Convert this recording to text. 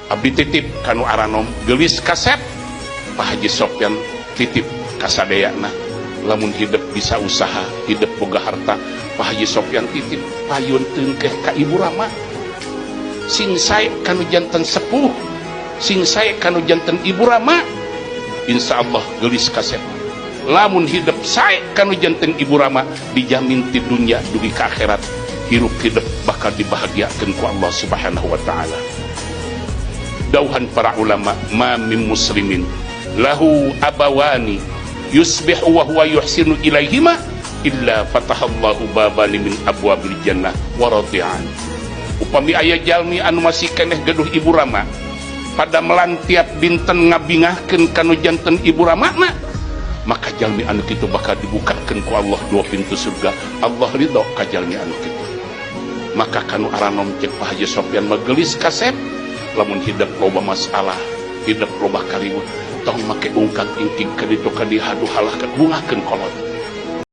abdi titip kanu aranom gelis kasep Pak Haji Sofyan titip kasadayana lamun hidup bisa usaha hidup boga harta Pak Haji Sofyan titip payun tengkeh ka Ibu Rama sing sae kanu janten sepuh sing sae kanu janten Ibu Rama insyaallah gelis kasep lamun hidup sae kanu janten Ibu Rama dijamin ti dunya dugi ka akhirat hirup hidup bakal dibahagiakeun ku Allah Subhanahu wa taala. Dauhan para ulama ma min muslimin lahu abawani yusbihu wa huwa yuhsinu ilaihima illa fatahallahu babani min abwabil jannah wa radi'an. Upami aya jalmi anu masih keneh gaduh Ibu Rama pada melantiap dinten ngabingahkeun kanu janten Ibu Rama na maka jalmi anu kitu bakal dibukakeun ku Allah dua pintu surga. Allah ridho ka jalmi anu kitu. Maka kanu aranom cek Pak Haji Sofyan magelis kasep lamun hidup loba masalah hidup loba kariweuh tong make ungkap ingking ka ditu ka dihadu halah ka bungakeun kolot